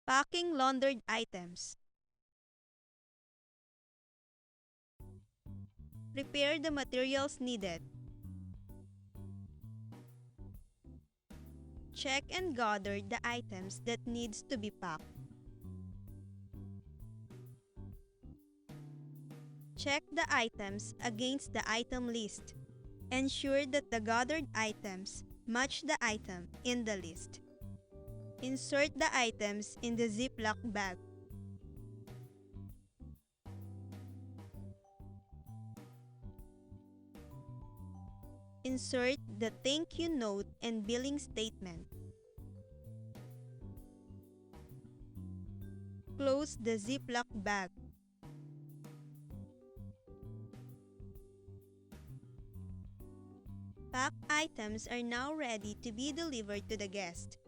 Packing laundered items. Prepare the materials needed. Check and gather the items that needs to be packed. Check the items against the item list. Ensure that the gathered items match the item in the list. Insert the items in the Ziploc bag. Insert the thank you note and billing statement. Close the Ziploc bag. Packed items are now ready to be delivered to the guest.